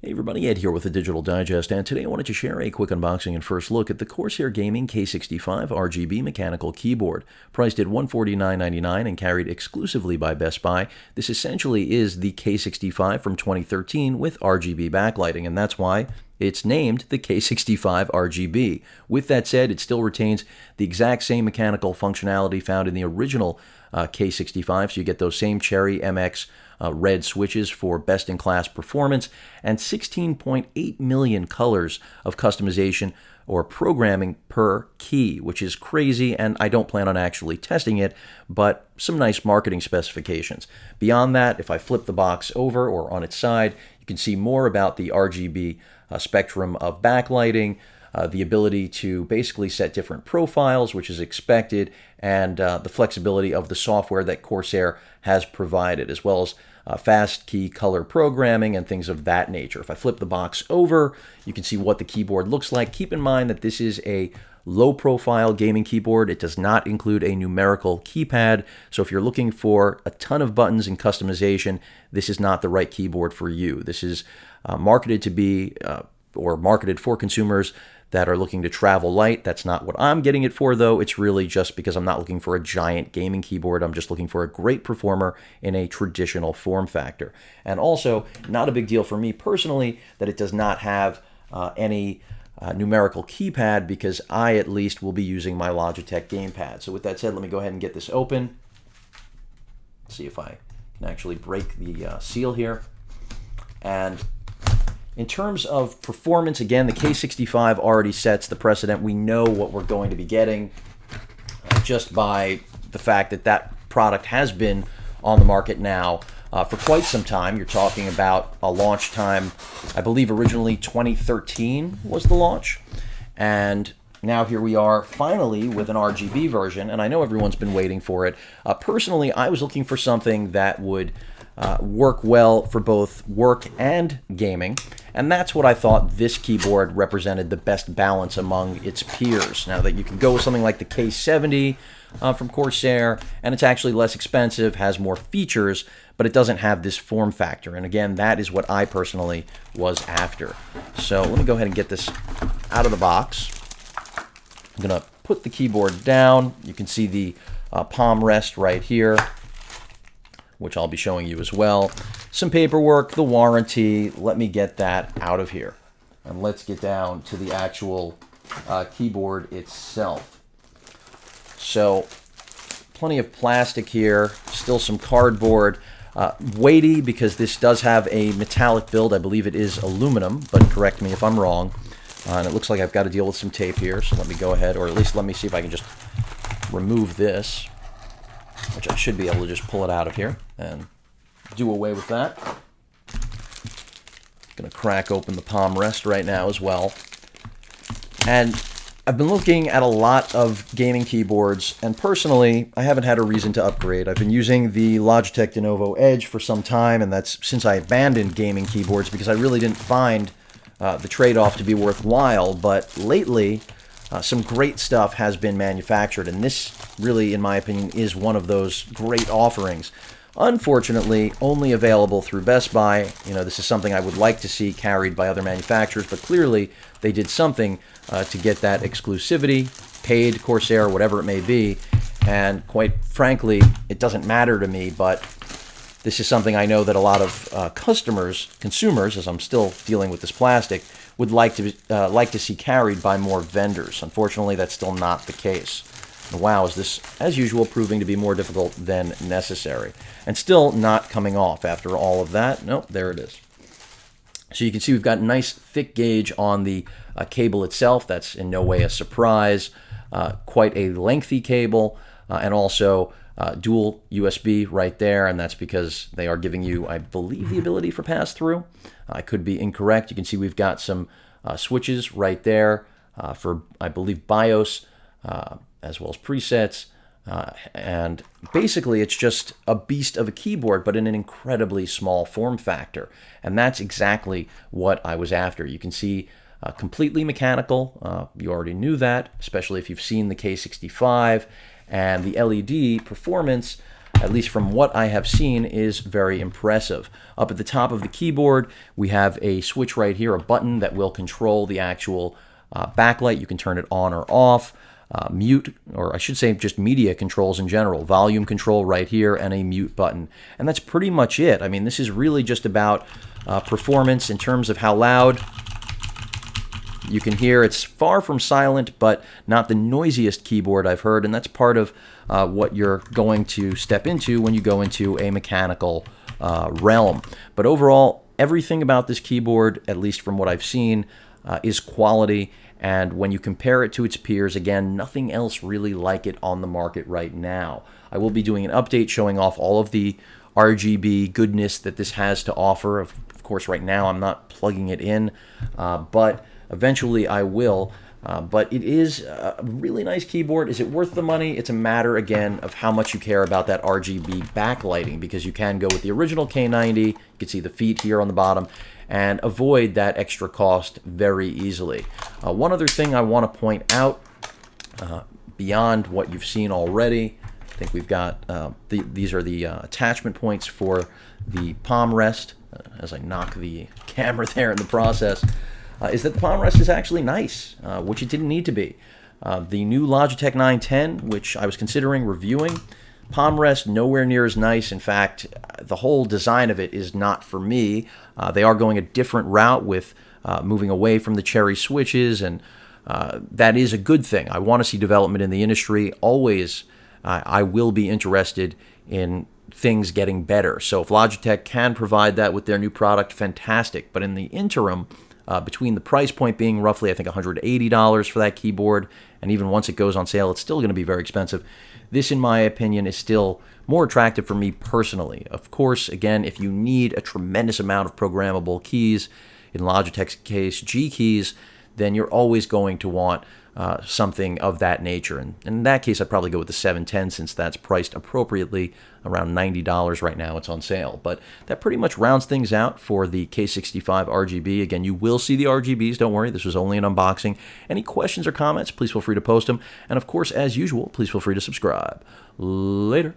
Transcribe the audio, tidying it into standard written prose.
Hey everybody, Ed here with the Digital Digest, and today I wanted to share a quick unboxing and first look at the Corsair Gaming K65 RGB mechanical keyboard. Priced at $149.99 and carried exclusively by Best Buy, this essentially is the K65 from 2013 with RGB backlighting, and that's why it's named the K65 RGB. With that said, it still retains the exact same mechanical functionality found in the original K65, so you get those same Cherry MX red switches for best-in-class performance and 16.8 million colors of customization or programming per key, which is crazy, and I don't plan on actually testing it, but some nice marketing specifications. Beyond that, if I flip the box over or on its side, you can see more about the RGB spectrum of backlighting, the ability to basically set different profiles, which is expected, and the flexibility of the software that Corsair has provided, as well as fast key color programming and things of that nature. If I flip the box over, you can see what the keyboard looks like. Keep in mind that this is a low-profile gaming keyboard. It does not include a numerical keypad, so if you're looking for a ton of buttons and customization, this is not the right keyboard for you. This is marketed to be or marketed for consumers that are looking to travel light. That's not what I'm getting it for, though. It's really just because I'm not looking for a giant gaming keyboard. I'm just looking for a great performer in a traditional form factor. And also, not a big deal for me personally that it does not have any numerical keypad, because I at least will be using my Logitech gamepad. So with that said, let me go ahead and get this open. See if I can actually break the seal here. And in terms of performance, again, the K65 already sets the precedent. We know what we're going to be getting just by the fact that that product has been on the market now for quite some time. You're talking about a launch time, I believe originally 2013 was the launch. And now here we are finally with an RGB version, and I know everyone's been waiting for it. Personally, I was looking for something that would work well for both work and gaming, and that's what I thought this keyboard represented the best balance among its peers. Now that you can go with something like the K70 from Corsair, and it's actually less expensive, has more features, but it doesn't have this form factor, and again, that is what I personally was after. So let me go ahead and get this out of the box. I'm going to put the keyboard down. You can see the palm rest right here, which I'll be showing you as well. Some paperwork, the warranty. Let me get that out of here. And let's get down to the actual keyboard itself. So, plenty of plastic here, still some cardboard. Weighty, because this does have a metallic build. I believe it is aluminum, but correct me if I'm wrong. And it looks like I've got to deal with some tape here, so let me go ahead, or at least let me see if I can just remove this, which I should be able to just pull it out of here and do away with that. Going to crack open the palm rest right now as well. And I've been looking at a lot of gaming keyboards, and personally, I haven't had a reason to upgrade. I've been using the Logitech Lenovo Edge for some time, and that's since I abandoned gaming keyboards because I really didn't find the trade-off to be worthwhile. But lately, some great stuff has been manufactured, and this really, in my opinion, is one of those great offerings. Unfortunately, only available through Best Buy. You know, this is something I would like to see carried by other manufacturers, but clearly they did something to get that exclusivity, paid Corsair, whatever it may be, and quite frankly, it doesn't matter to me, but this is something I know that a lot of consumers, as I'm still dealing with this plastic, would like to see carried by more vendors. Unfortunately, that's still not the case. And wow, is this, as usual, proving to be more difficult than necessary. And still not coming off after all of that. Nope, there it is. So you can see we've got nice thick gauge on the cable itself. That's in no way a surprise. Quite a lengthy cable, and also dual USB right there, and that's because they are giving you, I believe, the ability for pass-through. I could be incorrect. You can see we've got some switches right there for, I believe, BIOS, as well as presets. And basically, it's just a beast of a keyboard, but in an incredibly small form factor. And that's exactly what I was after. You can see completely mechanical. You already knew that, especially if you've seen the K65. And the LED performance at least from what I have seen, is very impressive. Up at the top of the keyboard, we have a switch right here, a button that will control the actual backlight. You can turn it on or off. Mute, or I should say just media controls in general, volume control right here, and a mute button. And that's pretty much it. I mean, this is really just about performance in terms of how loud you can hear. It's far from silent, but not the noisiest keyboard I've heard, and that's part of what you're going to step into when you go into a mechanical realm. But overall, everything about this keyboard, at least from what I've seen, is quality. And when you compare it to its peers, again, nothing else really like it on the market right now. I will be doing an update showing off all of the RGB goodness that this has to offer. Of course, right now I'm not plugging it in, but eventually I will. But it is a really nice keyboard. Is it worth the money? It's a matter, again, of how much you care about that RGB backlighting, because you can go with the original K90. You can see the feet here on the bottom, and avoid that extra cost very easily. One other thing I want to point out, beyond what you've seen already, I think we've got, these are the attachment points for the palm rest, as I knock the camera there in the process, is that the palm rest is actually nice, which it didn't need to be. The new Logitech 910, which I was considering reviewing, palm rest nowhere near as nice. In fact, the whole design of it is not for me. They are going a different route with moving away from the cherry switches, and that is a good thing. I want to see development in the industry. Always, I will be interested in things getting better. So if Logitech can provide that with their new product, fantastic. But in the interim, between the price point being roughly, I think, $180 for that keyboard, and even once it goes on sale, it's still going to be very expensive. This, in my opinion, is still more attractive for me personally. Of course, again, if you need a tremendous amount of programmable keys, in Logitech's case, G keys, then you're always going to want something of that nature. And in that case, I'd probably go with the 710, since that's priced appropriately, around $90 right now. It's on sale. But that pretty much rounds things out for the K65 RGB. Again, you will see the RGBs. Don't worry. This was only an unboxing. Any questions or comments, please feel free to post them. And of course, as usual, please feel free to subscribe. Later.